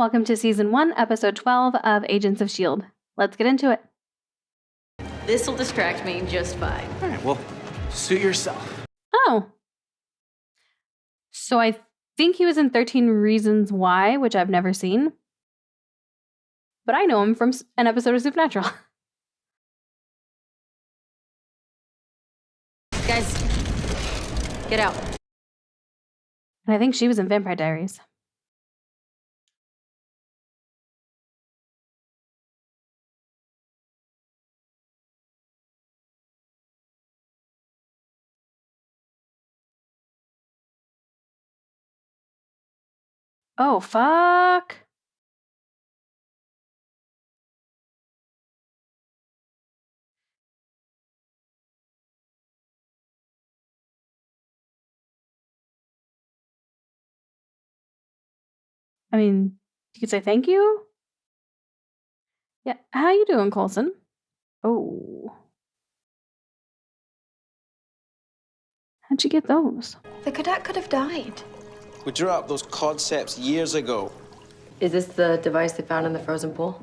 Welcome to Season 1, Episode 12 of Agents of S.H.I.E.L.D. Let's get into it. This'll distract me just fine. All right, well, suit yourself. Oh. So I think he was in 13 Reasons Why, which I've never seen. But I know him from an episode of Supernatural. Guys, get out. And I think she was in Vampire Diaries. Oh, fuck. I mean, you could say thank you. Yeah, how you doing, Coulson? Oh. How'd you get those? The cadet could have died. We drew up those concepts years ago. Is this the device they found in the frozen pool?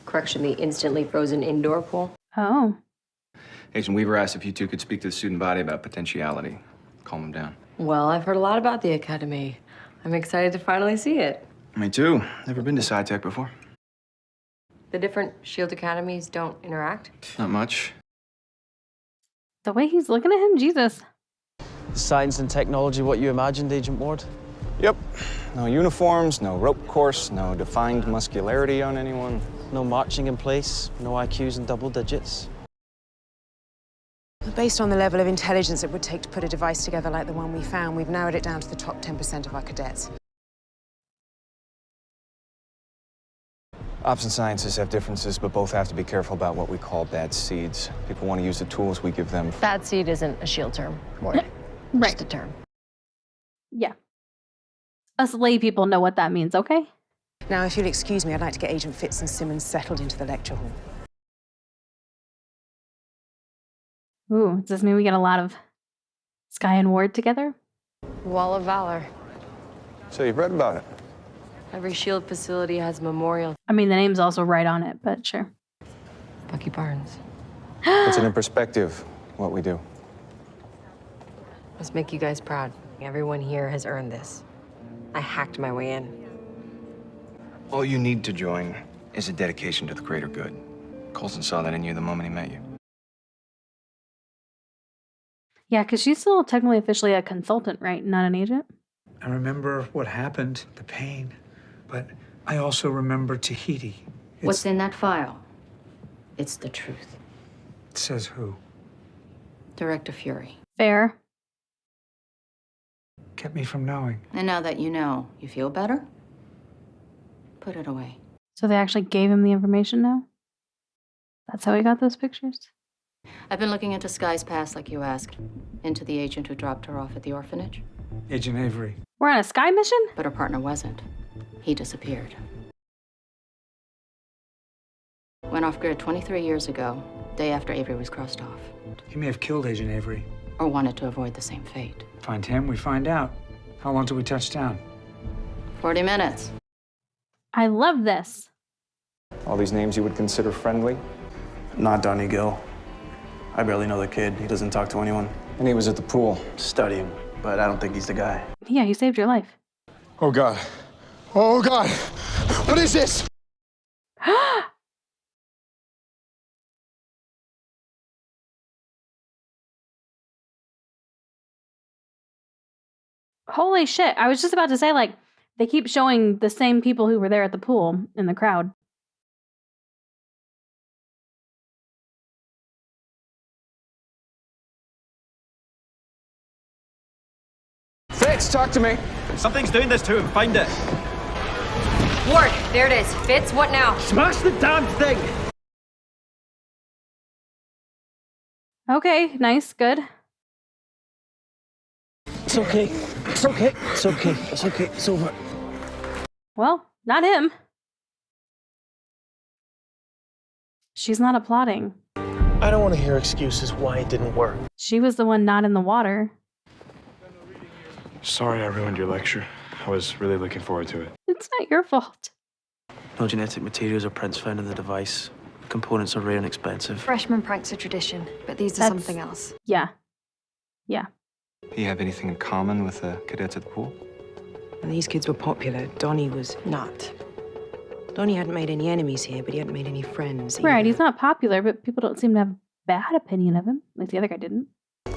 Correction, the instantly frozen indoor pool? Oh. Agent Weaver asked if you two could speak to the student body about potentiality. Calm them down. Well, I've heard a lot about the Academy. I'm excited to finally see it. Me too. Never been to SciTech before. The different S.H.I.E.L.D. academies don't interact? Not much. The way he's looking at him, Jesus. Science and technology what you imagined, Agent Ward? Yep. No uniforms, no rope course, no defined muscularity on anyone. No marching in place, no IQs in double digits. Based on the level of intelligence it would take to put a device together like the one we found, we've narrowed it down to the top 10% of our cadets. Ops and sciences have differences, but both have to be careful about what we call bad seeds. People want to use the tools we give them. Bad seed isn't a S.H.I.E.L.D. term, Ward. Right. Just a term. Yeah. Us lay people know what that means, okay? Now, if you'll excuse me, I'd like to get Agent Fitz and Simmons settled into the lecture hall. Ooh, does this mean we get a lot of Skye and Ward together? Wall of Valor. So you've read about it? Every S.H.I.E.L.D. facility has a memorial. I mean, the name's also right on it, but sure. Bucky Barnes. Puts it in perspective, what we do. Must make you guys proud. Everyone here has earned this. I hacked my way in. All you need to join is a dedication to the greater good. Coulson saw that in you the moment he met you. Yeah, because she's still technically officially a consultant, right? Not an agent? I remember what happened, the pain, but I also remember Tahiti. What's in that file? It's the truth. It says who? Director Fury. Fair. Kept me from knowing. And now that you know, you feel better? Put it away. So they actually gave him the information now? That's how he got those pictures? I've been looking into Skye's past like you asked. Into the agent who dropped her off at the orphanage. Agent Avery. We're on a Skye mission? But her partner wasn't. He disappeared. Went off grid 23 years ago, day after Avery was crossed off. He may have killed Agent Avery. Or wanted to avoid the same fate. Find him, we find out. How long till we touch down? 40 minutes. I love this. All these names you would consider friendly? Not Donnie Gill. I barely know the kid. He doesn't talk to anyone. And he was at the pool. Study him, but I don't think he's the guy. Yeah, he saved your life. Oh, God. Oh, God. What is this? Holy shit. I was just about to say, like, they keep showing the same people who were there at the pool in the crowd. Fitz, talk to me. Something's doing this to him. Find it. Ward, there it is. Fitz, what now? Smash the damn thing! Okay, nice, good. It's okay. It's okay. It's okay. It's okay. It's over. Well, not him. She's not applauding. I don't want to hear excuses why it didn't work. She was the one not in the water. Sorry I ruined your lecture. I was really looking forward to it. It's not your fault. No genetic materials or prints found in the device. Components are rare and expensive. Freshman pranks are tradition, but these are something else. Yeah. Yeah. Do you have anything in common with the cadets at the pool? And these kids were popular. Donnie was not. Donnie hadn't made any enemies here, but he hadn't made any friends either. Right, he's not popular, but people don't seem to have a bad opinion of him. At least the other guy didn't.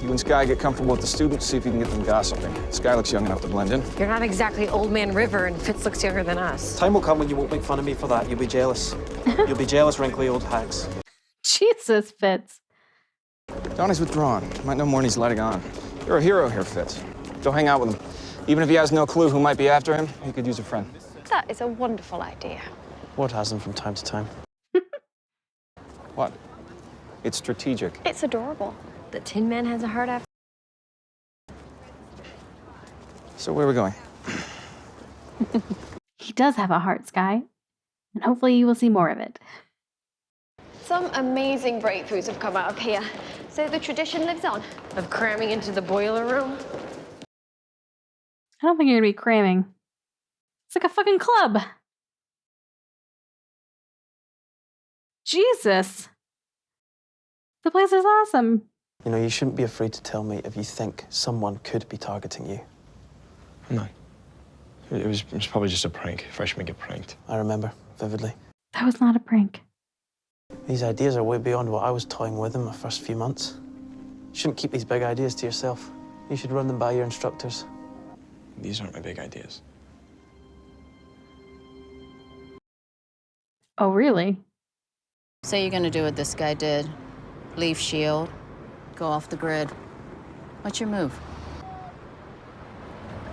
You and Sky get comfortable with the students, see if you can get them gossiping. Sky looks young enough to blend in. You're not exactly Old Man River, and Fitz looks younger than us. Time will come when you won't make fun of me for that. You'll be jealous. You'll be jealous, wrinkly old hags. Jesus, Fitz. Donnie's withdrawn. Might know more than he's letting on. You're a hero here, Fitz. Go hang out with him. Even if he has no clue who might be after him, he could use a friend. That is a wonderful idea. Ward has them from time to time. What? It's strategic. It's adorable. The Tin Man has a heart after. So where are we going? He does have a heart, Sky. And hopefully you will see more of it. Some amazing breakthroughs have come out of here. So the tradition lives on. Of cramming into the boiler room? I don't think you're gonna be cramming. It's like a fucking club. Jesus. The place is awesome. You know, you shouldn't be afraid to tell me if you think someone could be targeting you. No. It was probably just a prank. Freshmen get pranked. I remember vividly. That was not a prank. These ideas are way beyond what I was toying with in my first few months. You shouldn't keep these big ideas to yourself. You should run them by your instructors. These aren't my big ideas. Oh, really? Say you're gonna do what this guy did. Leave S.H.I.E.L.D, go off the grid. What's your move?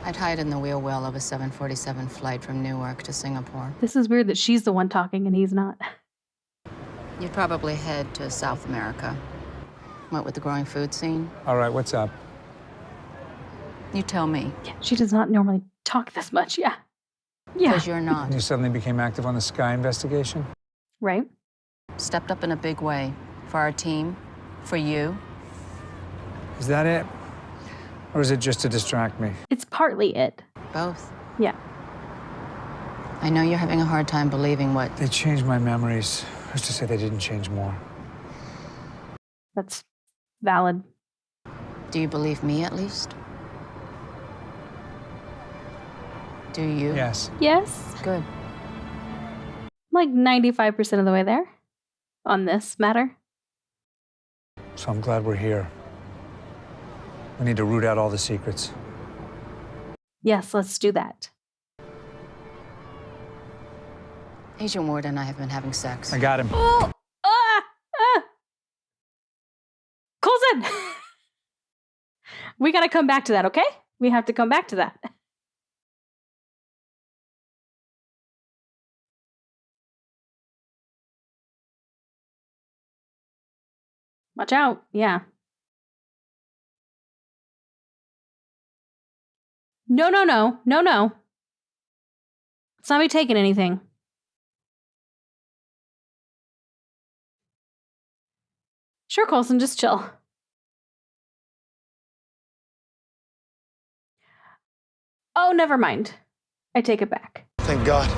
I'd hide in the wheel well of a 747 flight from Newark to Singapore. This is weird that she's the one talking and he's not. You'd probably head to South America. What with the growing food scene? All right, what's up? You tell me. Yeah, she does not normally talk this much, yeah. Yeah. Because you're not. You suddenly became active on the Sky investigation? Right? Stepped up in a big way. For our team. For you. Is that it? Or is it just to distract me? It's partly it. Both. Yeah. I know you're having a hard time believing what... They changed my memories. Who's to say they didn't change more? That's valid. Do you believe me, at least? Do you? Yes. Yes. Good. Like 95% of the way there on this matter. So I'm glad we're here. We need to root out all the secrets. Yes, let's do that. Agent Ward and I have been having sex. I got him. Oh! Coulson! We gotta come back to that, okay? We have to come back to that. Watch out, yeah. No. Let's not be taking anything. Sure, Coulson, just chill. Oh, never mind. I take it back. Thank God.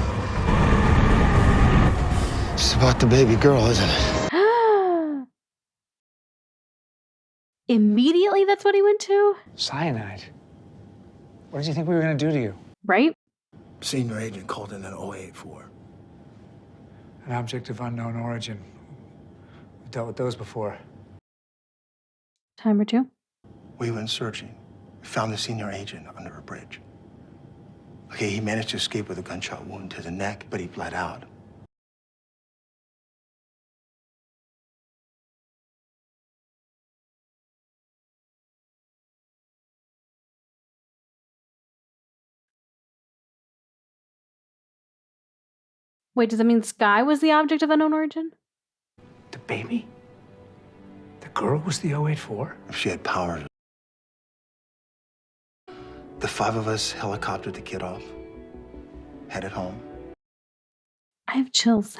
It's about the baby girl, isn't it? Immediately, that's what he went to? Cyanide. What did you think we were going to do to you? Right? Senior agent called in an 084. An object of unknown origin. We've dealt with those before. Time or two. We went searching. We found the senior agent under a bridge. Okay, he managed to escape with a gunshot wound to the neck, but he bled out. Wait, does that mean Sky was the object of unknown origin? The baby? The girl was the 084? If she had powers. The 5 of us helicoptered the kid off, headed home. I have chills.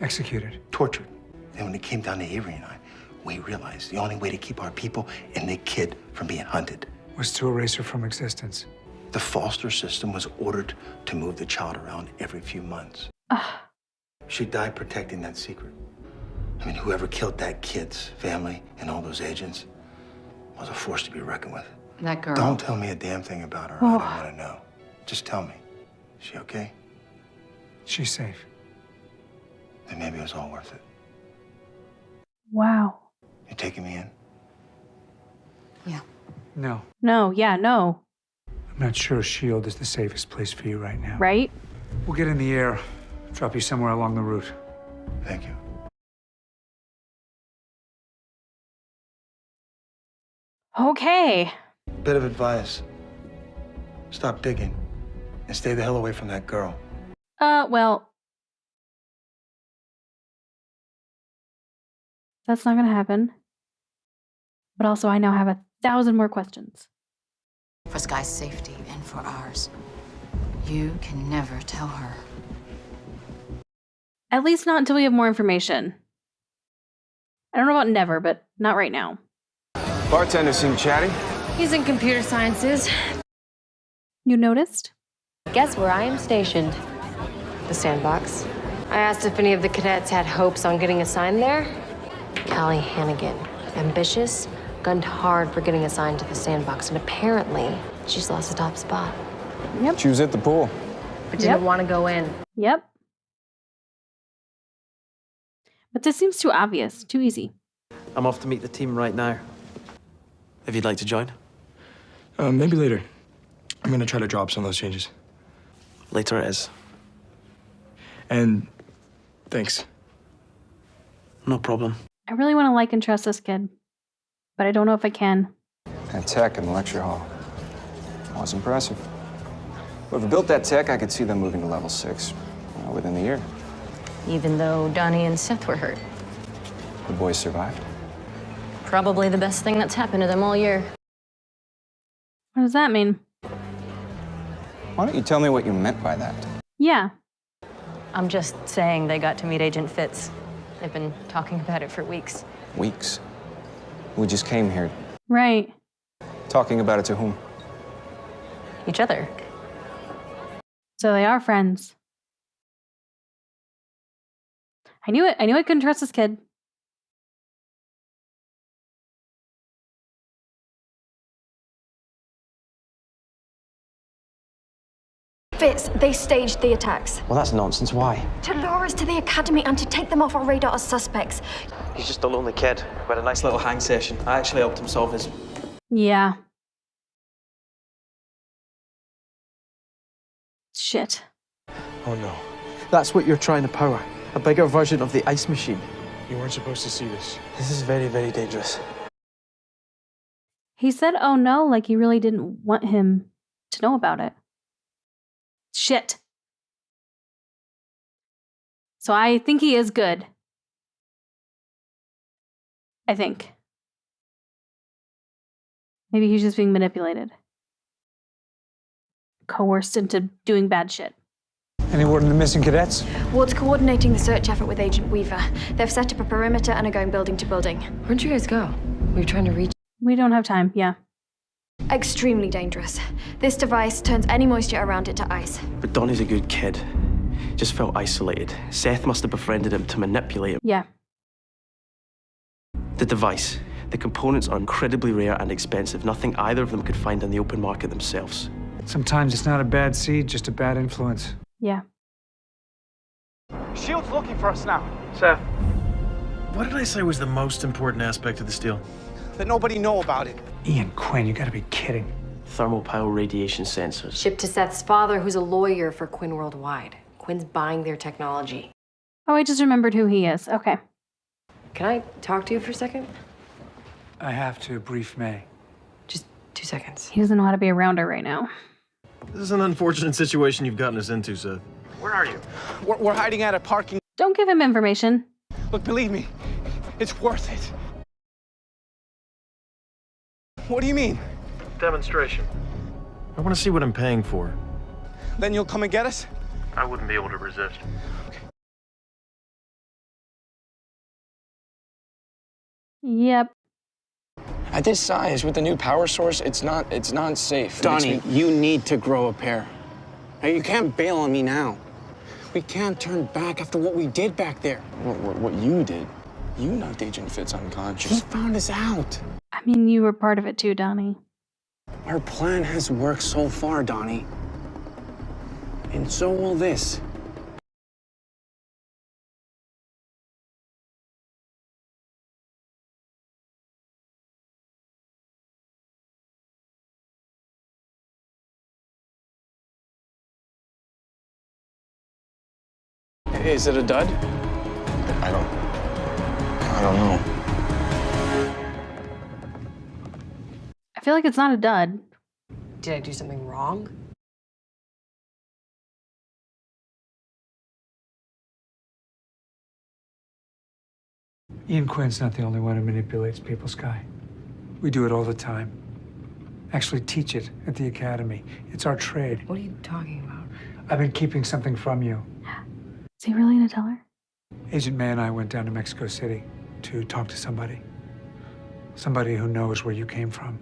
Executed. Tortured. Then when it came down to Avery and I, we realized the only way to keep our people and the kid from being hunted Was to erase her from existence. The foster system was ordered to move the child around every few months. She died protecting that secret. I mean, whoever killed that kid's family and all those agents was a force to be reckoned with. That girl. Don't tell me a damn thing about her. I don't want to know. Just tell me. Is she okay? She's safe. Then maybe it was all worth it. Wow. You taking me in? Yeah. No. No, yeah, no. I'm not sure S.H.I.E.L.D. is the safest place for you right now. Right? We'll get in the air, drop you somewhere along the route. Thank you. Okay. Bit of advice. Stop digging and stay the hell away from that girl. Well. That's not gonna happen. But also, I now have 1,000 more questions. For Sky's safety and for ours, you can never tell her. At least not until we have more information. I don't know about never, but not right now. Bartender seemed chatty. He's in computer sciences. You noticed? Guess where I am stationed? The sandbox. I asked if any of the cadets had hopes on getting assigned there. Callie Hannigan, ambitious, gunned hard for getting assigned to the sandbox, and apparently she's lost the top spot. Yep. She was at the pool. But didn't want to go in. Yep. But this seems too obvious, too easy. I'm off to meet the team right now. If you'd like to join. Maybe later. I'm gonna try to drop some of those changes. Later it is. And thanks. No problem. I really want to like and trust this kid, but I don't know if I can. That tech in the lecture hall was impressive. Whoever built that tech, I could see them moving to level 6 within the year. Even though Donnie and Seth were hurt. The boys survived. Probably the best thing that's happened to them all year. What does that mean? Why don't you tell me what you meant by that? Yeah. I'm just saying they got to meet Agent Fitz. They've been talking about it for weeks. Weeks. We just came here. Right. Talking about it to whom? Each other. So they are friends. I knew it. I knew I couldn't trust this kid. Fitz, they staged the attacks. Well, that's nonsense. Why? To lure us to the academy and to take them off our radar as suspects. He's just a lonely kid. We had a nice little hang session. I actually helped him solve his... Yeah. Shit. Oh, no. That's what you're trying to power. A bigger version of the ice machine. You weren't supposed to see this. This is very, very dangerous. He said, oh no, like he really didn't want him to know about it. Shit. So I think he is good. I think. Maybe he's just being manipulated. Coerced into doing bad shit. Any word on the missing cadets? Ward's coordinating the search effort with Agent Weaver. They've set up a perimeter and are going building to building. Where'd you guys go? We were trying to reach. We don't have time, yeah. Extremely dangerous. This device turns any moisture around it to ice. But Donnie's a good kid. Just felt isolated. Seth must have befriended him to manipulate him. Yeah. The device. The components are incredibly rare and expensive. Nothing either of them could find on the open market themselves. Sometimes it's not a bad seed, just a bad influence. Yeah. S.H.I.E.L.D's looking for us now. Seth, what did I say was the most important aspect of this deal? That nobody know about it. Ian Quinn, you gotta be kidding. Thermopile radiation sensors. Shipped to Seth's father, who's a lawyer for Quinn Worldwide. Quinn's buying their technology. Oh, I just remembered who he is. Okay. Can I talk to you for a second? I have to brief May. Just 2 seconds. He doesn't know how to be around her right now. This is an unfortunate situation you've gotten us into, Seth. Where are you? We're hiding at a parking... Don't give him information. Look, believe me, it's worth it. What do you mean? Demonstration. I want to see what I'm paying for. Then you'll come and get us? I wouldn't be able to resist. Yep. At this size, with the new power source, it's not safe. Donnie, you need to grow a pair. Now, you can't bail on me now. We can't turn back after what we did back there. What you did? You knocked Agent Fitz unconscious. He found us out. I mean, you were part of it too, Donnie. Our plan has worked so far, Donnie. And so will this. Is it a dud? I don't know. I feel like it's not a dud. Did I do something wrong? Ian Quinn's not the only one who manipulates people, Sky. We do it all the time. Actually teach it at the academy. It's our trade. What are you talking about? I've been keeping something from you. Is he really gonna tell her? Agent May and I went down to Mexico City to talk to somebody. Somebody who knows where you came from.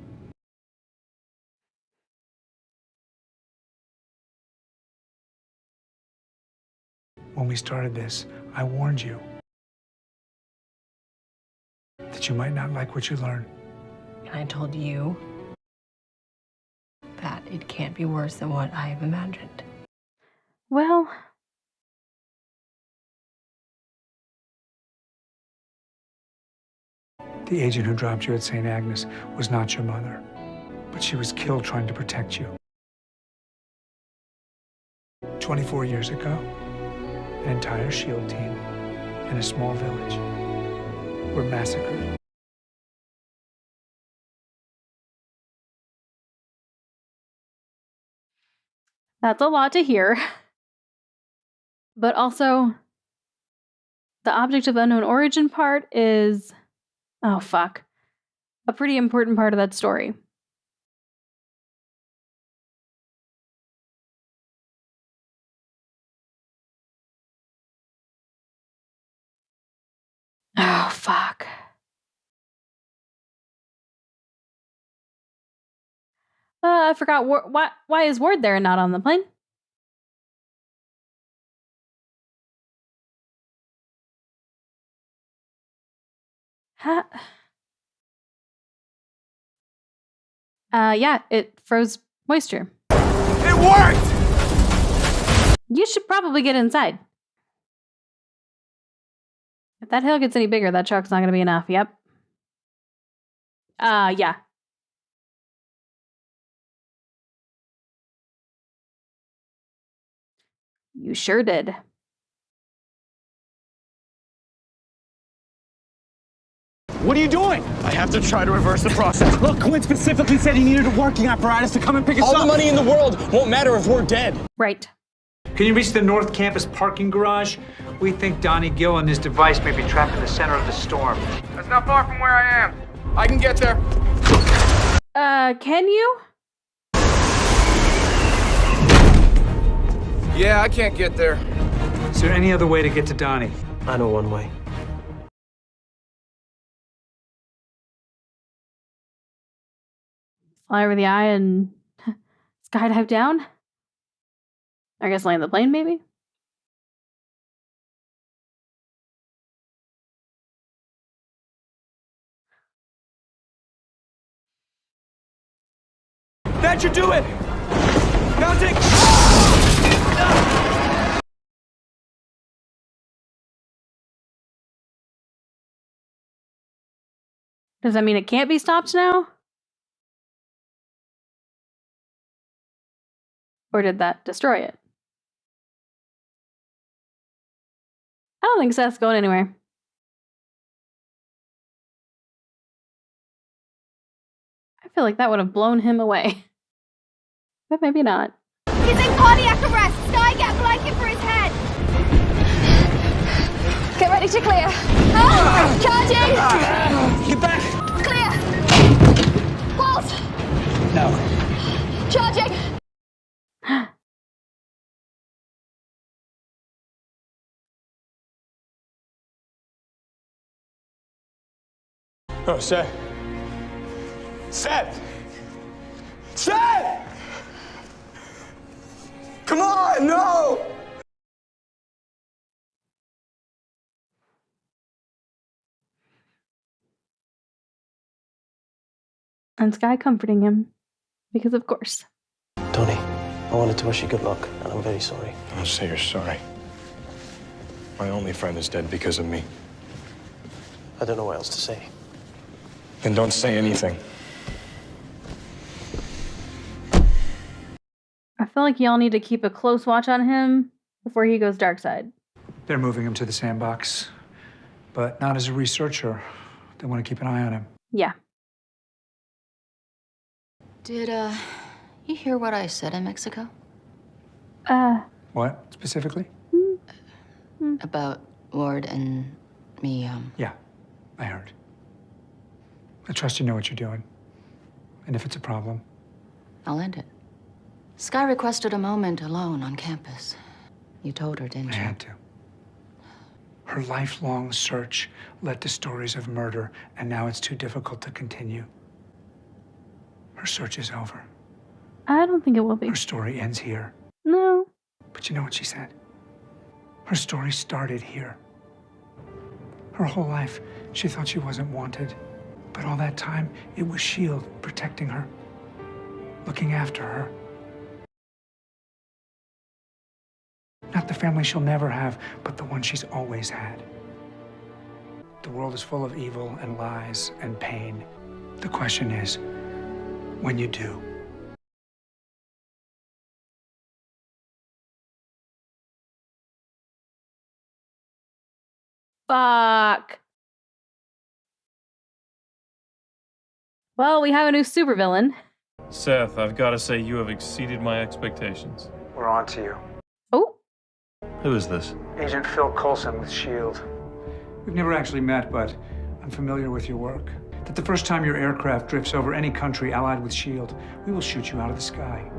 When we started this, I warned you that you might not like what you learn. And I told you that it can't be worse than what I have imagined. Well, the agent who dropped you at St. Agnes was not your mother, but she was killed trying to protect you. 24 years ago, an entire S.H.I.E.L.D. team in a small village were massacred. that's a lot to hear. But also, the object of unknown origin part is, oh fuck, a pretty important part of that story. Oh fuck. I forgot, why is Ward there and not on the plane? Huh? Yeah, it froze moisture. It worked! You should probably get inside. If that hill gets any bigger, that truck's not gonna be enough. Yep. Yeah. You sure did. What are you doing? I have to try to reverse the process. Look, Quinn specifically said he needed a working apparatus to come and pick us up. All the money in the world won't matter if we're dead. Right. Can you reach the North Campus parking garage? We think Donnie Gill and his device may be trapped in the center of the storm. That's not far from where I am. I can get there. Can you? Yeah, I can't get there. Is there any other way to get to Donnie? I know one way. Fly over the eye and skydive down? I guess land the plane, maybe? That should do it! Now take... Does that mean it can't be stopped now? Or did that destroy it? I don't think Seth's going anywhere. I feel like that would have blown him away. But maybe not. He's in cardiac arrest. Sky, get a blanket for his head. Get ready to clear. Oh, charging. Get back! Clear. Pulse. No. Charging. Oh, Seth. Seth! Seth! Come on, no! And Sky comforting him, because of course. Tony, I wanted to wish you good luck, and I'm very sorry. Don't say you're sorry. My only friend is dead because of me. I don't know what else to say. Then don't say anything. I feel like y'all need to keep a close watch on him before he goes dark side. They're moving him to the sandbox, but not as a researcher. They want to keep an eye on him. Yeah. Did, you hear what I said in Mexico? What, specifically? About Ward and me, Yeah, I heard. I trust you know what you're doing. And if it's a problem, I'll end it. Sky requested a moment alone on campus. You told her, didn't I you? had to. Her lifelong search led to stories of murder, and now it's too difficult to continue. Her search is over. I don't think it will be. Her story ends here. No. But you know what she said? Her story started here. Her whole life, she thought she wasn't wanted. But all that time, it was S.H.I.E.L.D. protecting her, looking after her. Not the family she'll never have, but the one she's always had. The world is full of evil and lies and pain. The question is, when you do, Fuck. Well, we have a new supervillain. Seth, I've got to say you have exceeded my expectations. we're on to you. Oh. Who is this? Agent Phil Coulson with S.H.I.E.L.D. We've never actually met, but I'm familiar with your work. That the first time your aircraft drifts over any country allied with S.H.I.E.L.D., we will shoot you out of the sky.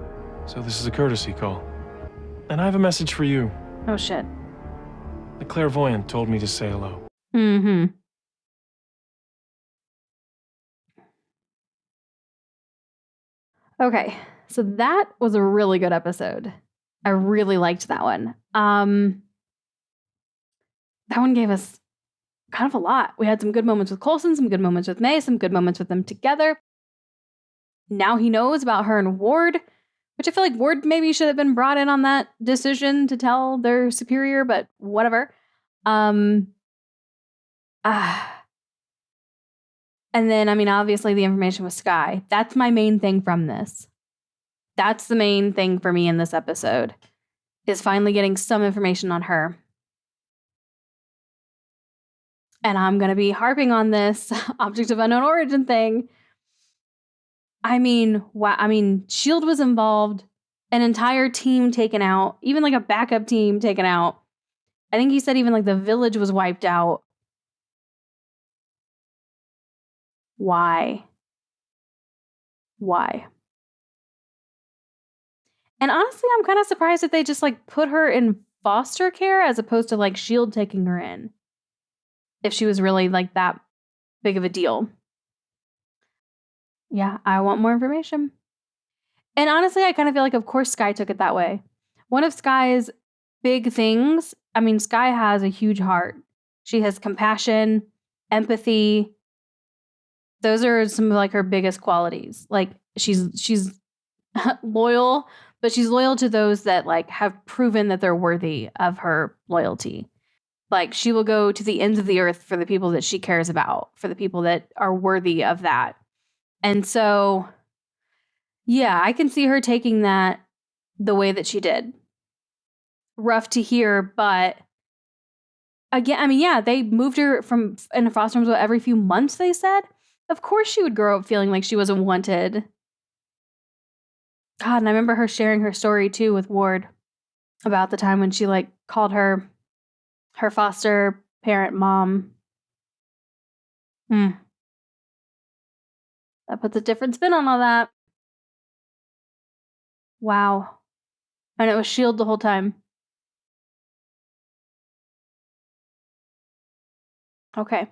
So this is a courtesy call. And I have a message for you. Oh, shit. The clairvoyant told me to say hello. Mm-hmm. Okay, so that was a really good episode. I really liked that one. That one gave us kind of a lot. We had some good moments with Coulson, some good moments with May, some good moments with them together. Now he knows about her and Ward, which I feel like Ward maybe should have been brought in on that decision to tell their superior, but whatever. And then, I mean, obviously the information with Sky. That's my main thing from this. That's the main thing for me in this episode, is finally getting some information on her. And I'm going to be harping on this object of unknown origin thing. I mean, wow. I mean, S.H.I.E.L.D. was involved, an entire team taken out, even like a backup team taken out. I think he said even like the village was wiped out. Why? Why? And honestly, I'm kind of surprised that they just like put her in foster care as opposed to like S.H.I.E.L.D. taking her in. If she was really like that big of a deal. Yeah, I want more information. And honestly, I kind of feel like, of course, Sky took it that way. One of Sky's big things, I mean, Sky has a huge heart. She has compassion, empathy. Those are some of like her biggest qualities. Like she's loyal, but she's loyal to those that like have proven that they're worthy of her loyalty. Like she will go to the ends of the earth for the people that she cares about, for the people that are worthy of that. And so, yeah, I can see her taking that the way that she did. Rough to hear, but again, I mean, yeah, they moved her from in a foster home every few months, they said. Of course she would grow up feeling like she wasn't wanted. God, and I remember her sharing her story too with Ward about the time when she like called her foster parent mom. That puts a different spin on all that. Wow. And it was S.H.I.E.L.D. the whole time. Okay.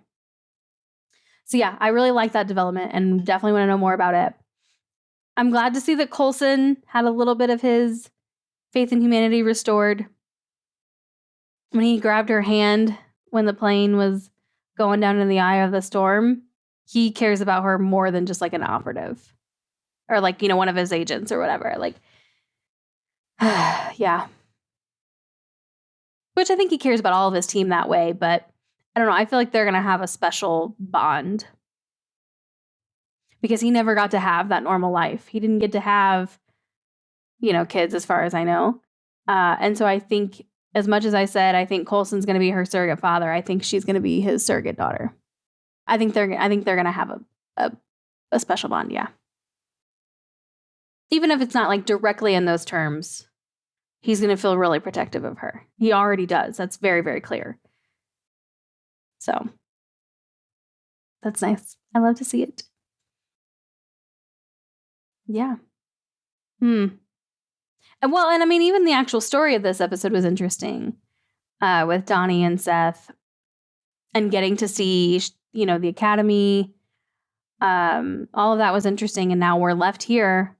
So yeah, I really like that development and definitely want to know more about it. I'm glad to see that Coulson had a little bit of his faith in humanity restored. When he grabbed her hand when the plane was going down in the eye of the storm, he cares about her more than just like an operative or like, you know, one of his agents or whatever. Like, yeah. Which I think he cares about all of his team that way, but I don't know. I feel like they're going to have a special bond because he never got to have that normal life. He didn't get to have, you know, kids as far as I know. And so I think, as much as I said, I think Coulson's going to be her surrogate father, I think she's going to be his surrogate daughter. I think they're going to have a special bond, yeah. Even if it's not like directly in those terms, he's going to feel really protective of her. He already does. That's very, very clear. So that's nice. I love to see it. Yeah. And I mean, even the actual story of this episode was interesting with Donnie and Seth and getting to see, you know, the academy. All of that was interesting. And now we're left here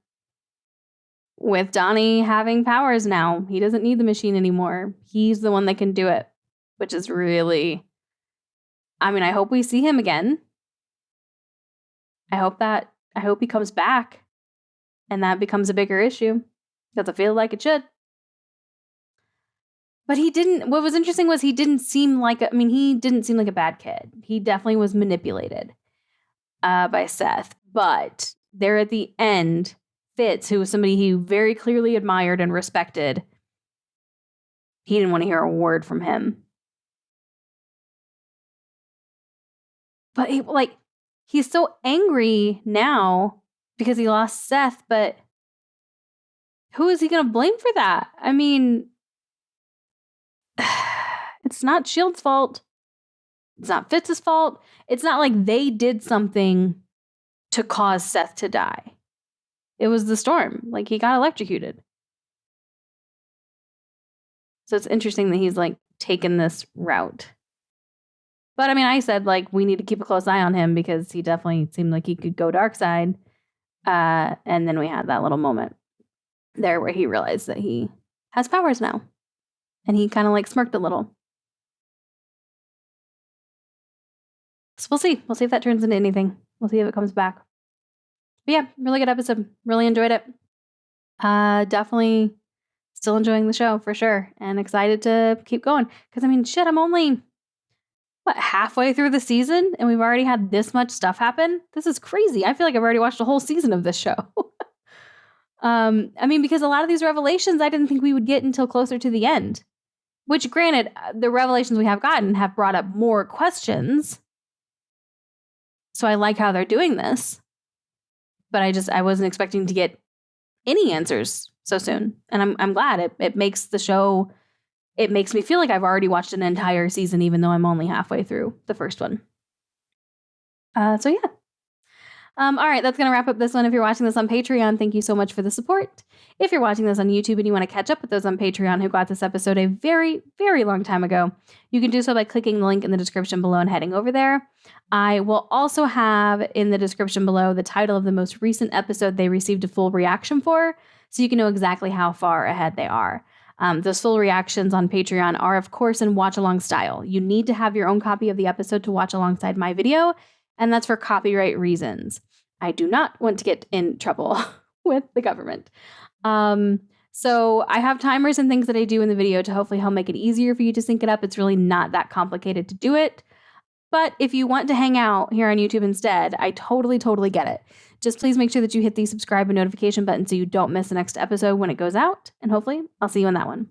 with Donnie having powers now. He doesn't need the machine anymore. He's the one that can do it, which is really, I mean, I hope we see him again. I hope he comes back and that becomes a bigger issue because I feel like it should. But what was interesting was he didn't seem like a bad kid. He definitely was manipulated by Seth. But there at the end, Fitz, who was somebody he very clearly admired and respected, he didn't want to hear a word from him. But he's so angry now because he lost Seth, but who is he going to blame for that? I mean, it's not S.H.I.E.L.D's fault. It's not Fitz's fault. It's not like they did something to cause Seth to die. It was the storm. Like, he got electrocuted. So it's interesting that he's like taken this route. But I mean, I said like we need to keep a close eye on him because he definitely seemed like he could go dark side. And then we had that little moment there where he realized that he has powers now. And he kind of like smirked a little. So we'll see. We'll see if that turns into anything. We'll see if it comes back. But yeah, really good episode. Really enjoyed it. Definitely still enjoying the show for sure. And excited to keep going. Because I mean, shit, I'm only, halfway through the season? And we've already had this much stuff happen? This is crazy. I feel like I've already watched a whole season of this show. I mean, because a lot of these revelations I didn't think we would get until closer to the end. Which, granted, the revelations we have gotten have brought up more questions. So I like how they're doing this. But I wasn't expecting to get any answers so soon. And I'm glad. It makes the show, it makes me feel like I've already watched an entire season, even though I'm only halfway through the first one. So yeah. All right, that's going to wrap up this one. If you're watching this on Patreon, thank you so much for the support. If you're watching this on YouTube and you want to catch up with those on Patreon who got this episode a very, very long time ago, you can do so by clicking the link in the description below and heading over there. I will also have in the description below the title of the most recent episode they received a full reaction for, so you can know exactly how far ahead they are. Those full reactions on Patreon are, of course, in watch-along style. You need to have your own copy of the episode to watch alongside my video, and that's for copyright reasons. I do not want to get in trouble with the government. So I have timers and things that I do in the video to hopefully help make it easier for you to sync it up. It's really not that complicated to do it. But if you want to hang out here on YouTube instead, I totally get it. Just please make sure that you hit the subscribe and notification button so you don't miss the next episode when it goes out. And hopefully I'll see you in that one.